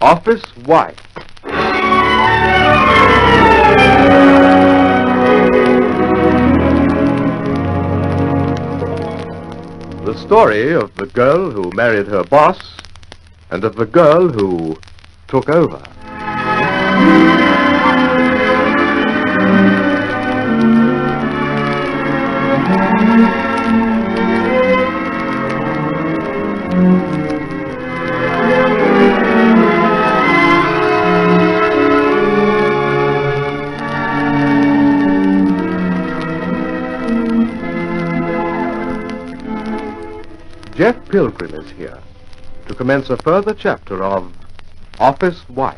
Office Wife. The story of the girl who married her boss and of the girl who took over. Jeff Pilgrim is here to commence a further chapter of Office Wife.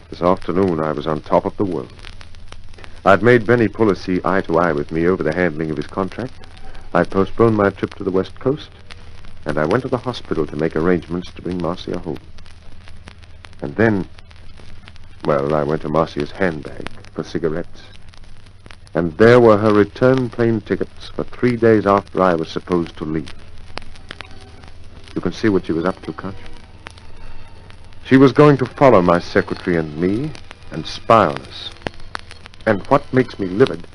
This afternoon I was on top of the world. I'd made Benny Puller see eye to eye with me over the handling of his contract. I'd postponed my trip to the West Coast, and I went to the hospital to make arrangements to bring Marcia home. And then, well, I went to Marcia's handbag for cigarettes. And there were her return plane tickets for 3 days after I was supposed to leave. You can see what she was up to, can't you? She was going to follow my secretary and me and spy on us. And what makes me livid,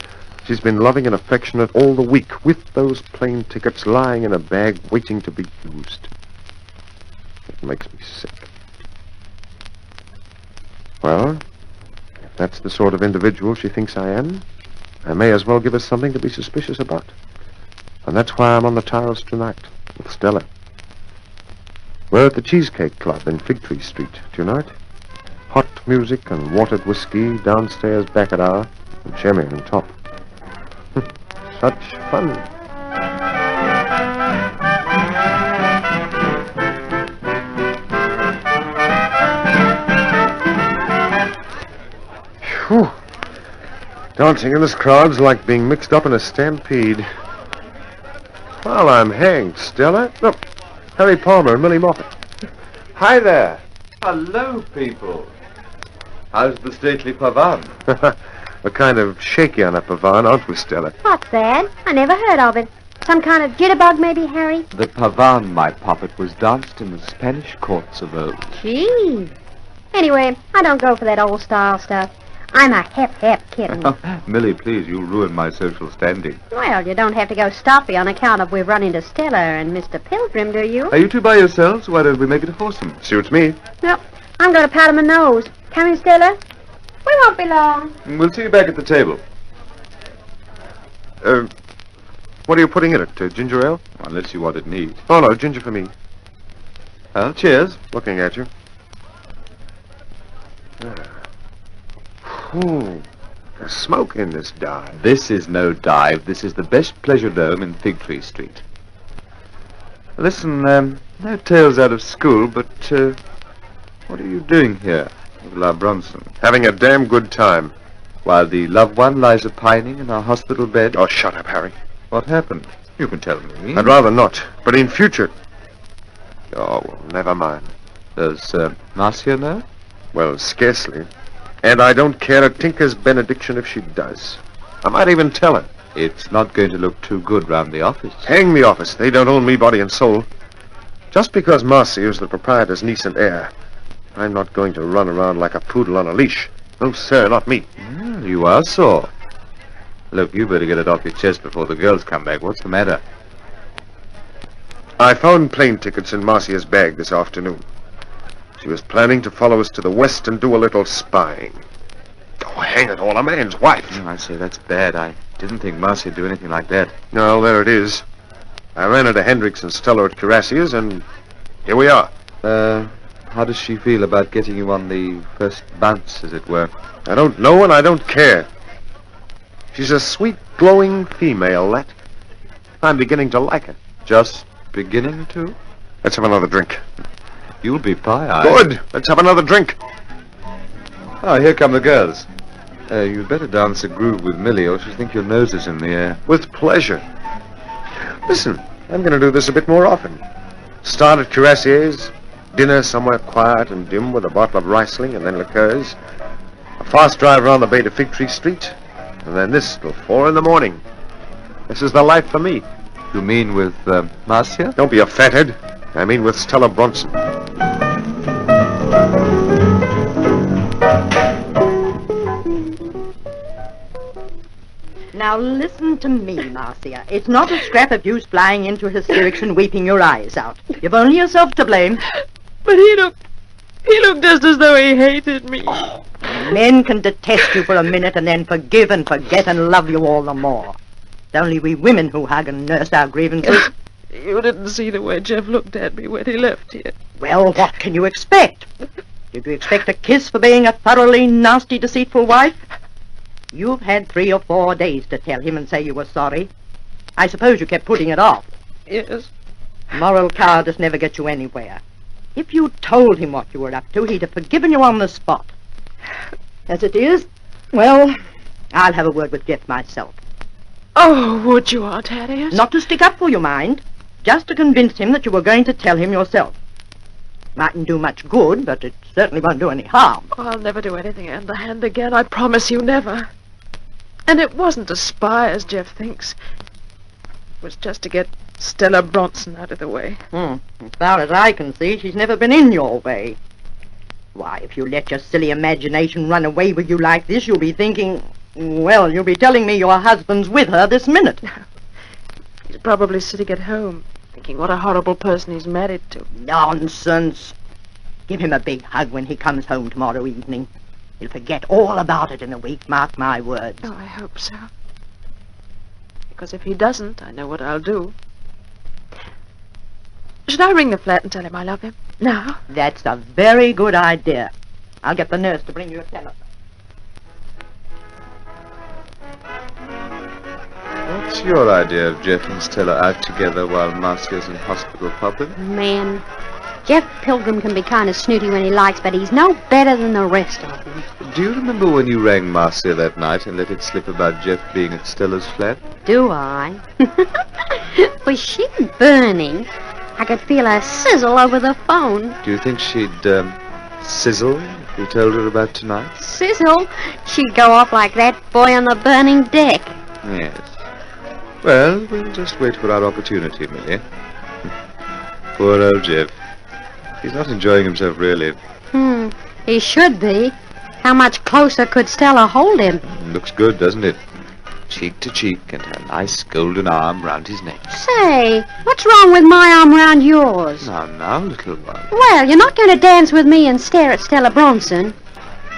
she's been loving and affectionate all the week with those plane tickets lying in a bag waiting to be used. It makes me sick. Well, if that's the sort of individual she thinks I am, I may as well give her something to be suspicious about. And that's why I'm on the tiles tonight with Stella. We're at the Cheesecake Club in Fig Tree Street. Do you know it? Hot music and watered whiskey downstairs back at our, and sherry on top. Such fun. Whew. Dancing in this crowd's like being mixed up in a stampede. Well, I'm hanged, Stella. Look, Harry Palmer and Millie Moffat. Hi there. Hello, people. How's the stately pavane? We're kind of shaky on a pavane, aren't we, Stella? What's that? I never heard of it. Some kind of jitterbug, maybe, Harry? The pavane, my puppet, was danced in the Spanish courts of old. Gee. Anyway, I don't go for that old-style stuff. I'm a hep kitten. Millie, please, you'll ruin my social standing. Well, you don't have to go stoppy on account of we've run into Stella and Mr. Pilgrim, do you? Are you two by yourselves? Why don't we make it a foursome? Suits me. No, I'm going to powder my nose. Coming, Stella? We won't be long. We'll see you back at the table. What are you putting in it? Ginger ale? Unless you want it neat. Oh, no, ginger for me. Well, cheers. Looking at you. Ooh, there's smoke in this dive. This is no dive. This is the best pleasure dome in Fig Tree Street. Listen, no tales out of school, but, what are you doing here with La Bronson? Having a damn good time. While the loved one lies a-pining in our hospital bed? Oh, shut up, Harry. What happened? You can tell me. I'd rather not, but in future... Oh, well, never mind. Does, Marcia know? Well, scarcely. And I don't care a tinker's benediction if she does. I might even tell her. It's not going to look too good round the office. Hang the office. They don't own me body and soul. Just because Marcia is the proprietor's niece and heir, I'm not going to run around like a poodle on a leash. No, sir, not me. You are sore. Look, you better get it off your chest before the girls come back. What's the matter? I found plane tickets in Marcia's bag this afternoon. She was planning to follow us to the west and do a little spying. Oh, hang it all, a man's wife. Oh, I say, that's bad. I didn't think Marcia'd do anything like that. No, there it is. I ran into Hendricks and Stella at Carassia's, and here we are. How does she feel about getting you on the first bounce, as it were? I don't know, and I don't care. She's a sweet, glowing female, that. I'm beginning to like her. Just beginning to? Let's have another drink. You'll be pie-eyed. Good. Let's have another drink. Oh, here come the girls. You'd better dance a groove with Millie, or she'll think your nose is in the air. With pleasure. Listen, I'm going to do this a bit more often. Start at Carassier's, dinner somewhere quiet and dim with a bottle of Riesling and then liqueurs, a fast drive around the bay to Fig Tree Street, And then this till 4 in the morning. This is the life for me. You mean with Marcia? Don't be a fathead. I mean with Stella Bronson. Now listen to me, Marcia. It's not a scrap of use flying into hysterics and weeping your eyes out. You've only yourself to blame. But he looked just as though he hated me. Oh, men can detest you for a minute and then forgive and forget and love you all the more. It's only we women who hug and nurse our grievances. You didn't see the way Jeff looked at me when he left here. Well, what can you expect? Did you expect a kiss for being a thoroughly nasty, deceitful wife? You've had 3 or 4 days to tell him and say you were sorry. I suppose you kept putting it off. Yes. Moral cowardice never gets you anywhere. If you told him what you were up to, he'd have forgiven you on the spot. As it is, well, I'll have a word with Jeff myself. Oh, would you, Aunt Harriet? Not to stick up for you, mind. Just to convince him that you were going to tell him yourself. Mightn't do much good, but it certainly won't do any harm. Oh, I'll never do anything underhand again. I promise you, never. And it wasn't to spy, as Jeff thinks. It was just to get Stella Bronson out of the way. As far as I can see, she's never been in your way. Why, if you let your silly imagination run away with you like this, you'll be thinking... Well, you'll be telling me your husband's with her this minute. He's probably sitting at home, thinking what a horrible person he's married to. Nonsense. Give him a big hug when he comes home tomorrow evening. He'll forget all about it in a week, mark my words. Oh, I hope so. Because if he doesn't, I know what I'll do. Should I ring the flat and tell him I love him? Now? That's a very good idea. I'll get the nurse to bring you a telephone. What's your idea of Jeff and Stella out together while Marcia's in hospital, Papa? Man, Jeff Pilgrim can be kind of snooty when he likes, but he's no better than the rest of them. Do you remember when you rang Marcia that night and let it slip about Jeff being at Stella's flat? Do I? Was she burning? I could feel her sizzle over the phone. Do you think she'd sizzle if we told her about tonight? Sizzle? She'd go off like that boy on the burning deck. Yes. Well, we'll just wait for our opportunity, Millie. Poor old Jeff. He's not enjoying himself, really. He should be. How much closer could Stella hold him? Looks good, doesn't it? Cheek to cheek and her nice golden arm round his neck. Say, what's wrong with my arm round yours? Now, little one. Well, you're not going to dance with me and stare at Stella Bronson.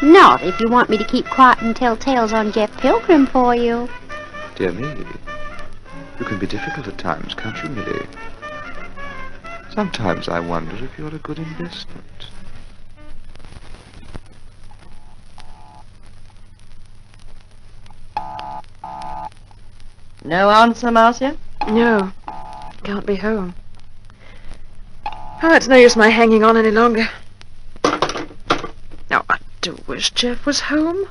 Not if you want me to keep quiet and tell tales on Jeff Pilgrim for you. Dear me, you can be difficult at times, can't you, Millie? Sometimes I wonder if you're a good investment. No answer, Marcia? No, can't be home. Oh, it's no use my hanging on any longer. Now, I do wish Jeff was home.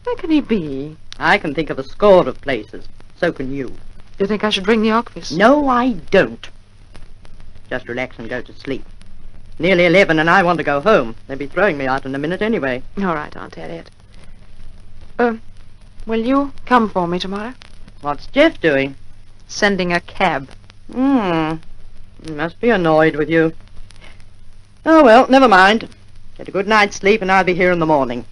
Where can he be? I can think of a score of places. So can you. Do you think I should ring the office? No, I don't. Just relax and go to sleep. Nearly 11 and I want to go home. They'll be throwing me out in a minute anyway. All right, Aunt Harriet. Will you come for me tomorrow? What's Jeff doing? Sending a cab. He must be annoyed with you. Oh, well, never mind. Get a good night's sleep and I'll be here in the morning.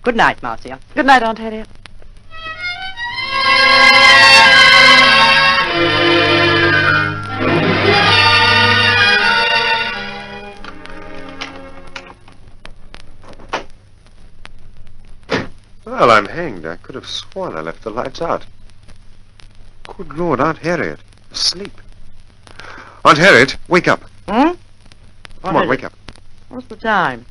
Good night, Marcia. Good night, Aunt Harriet. Well, I'm hanged. I could have sworn I left the lights out. Good Lord, Aunt Harriet. Asleep. Aunt Harriet, wake up. Come on, wake up. What's the time?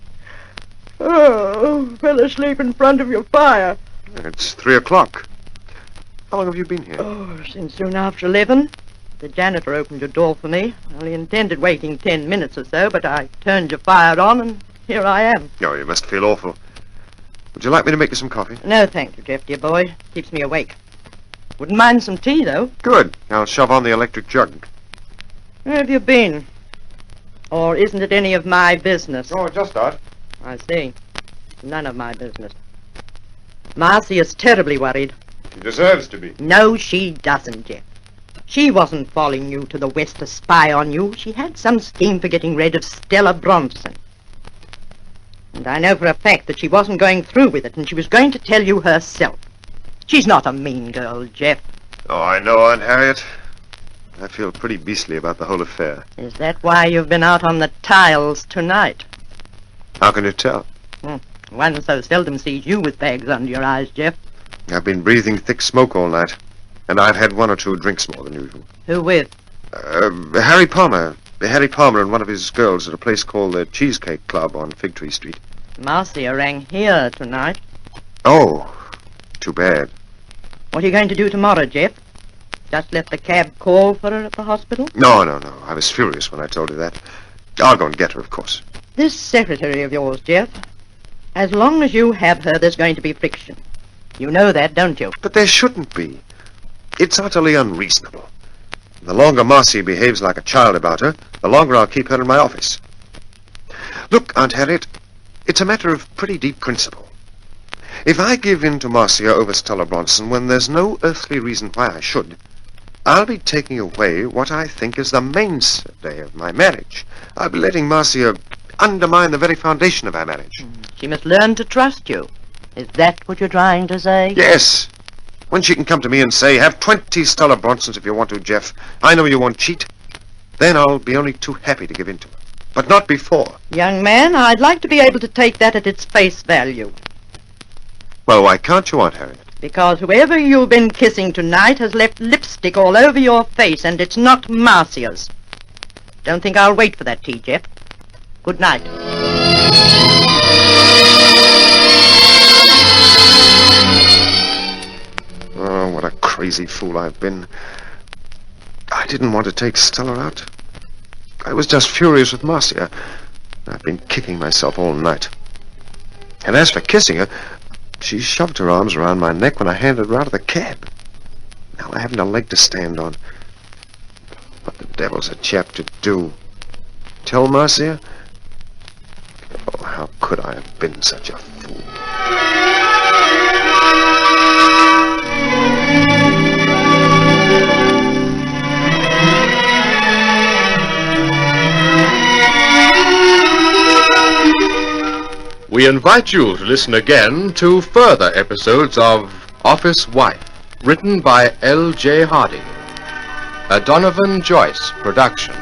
Oh, fell asleep in front of your fire. It's 3 o'clock. How long have you been here? Oh, since soon after 11. The janitor opened your door for me. I only intended waiting 10 minutes or so, but I turned your fire on and here I am. Oh, you must feel awful. Would you like me to make you some coffee? No, thank you, Jeff, dear boy. Keeps me awake. Wouldn't mind some tea, though. Good. I'll shove on the electric jug. Where have you been? Or isn't it any of my business? Oh, just that. I see. None of my business. Marcia's terribly worried. She deserves to be. No, she doesn't, Jeff. She wasn't following you to the West to spy on you. She had some scheme for getting rid of Stella Bronson. And I know for a fact that she wasn't going through with it, and she was going to tell you herself. She's not a mean girl, Jeff. Oh, I know, Aunt Harriet. I feel pretty beastly about the whole affair. Is that why you've been out on the tiles tonight? How can you tell? One so seldom sees you with bags under your eyes, Jeff. I've been breathing thick smoke all night, and I've had 1 or 2 drinks more than usual. Who with? Harry Palmer. Harry Palmer and one of his girls at a place called the Cheesecake Club on Fig Tree Street. Marcia rang here tonight. Oh, too bad. What are you going to do tomorrow, Jeff? Just let the cab call for her at the hospital? No. I was furious when I told her that. I'll go and get her, of course. This secretary of yours, Jeff, as long as you have her, there's going to be friction. You know that, don't you? But there shouldn't be. It's utterly unreasonable. The longer Marcia behaves like a child about her, the longer I'll keep her in my office. Look, Aunt Harriet, it's a matter of pretty deep principle. If I give in to Marcia over Stella Bronson when there's no earthly reason why I should, I'll be taking away what I think is the mainstay of my marriage. I'll be letting Marcia undermine the very foundation of our marriage. She must learn to trust you. Is that what you're trying to say? Yes. When she can come to me and say, have 20 Stella Bronsons if you want to, Jeff. I know you won't cheat. Then I'll be only too happy to give in to her. But not before. Young man, I'd like to be able to take that at its face value. Well, why can't you, Aunt Harriet? Because whoever you've been kissing tonight has left lipstick all over your face, and it's not Marcia's. Don't think I'll wait for that tea, Jeff. Good night. Oh, what a crazy fool I've been. I didn't want to take Stella out. I was just furious with Marcia. I've been kicking myself all night. And as for kissing her, she shoved her arms around my neck when I handed her out of the cab. Now I haven't a leg to stand on. What the devil's a chap to do? Tell Marcia? Oh, how could I have been such a fool? We invite you to listen again to further episodes of Office Wife, written by L.J. Hardy, a Donovan Joyce production.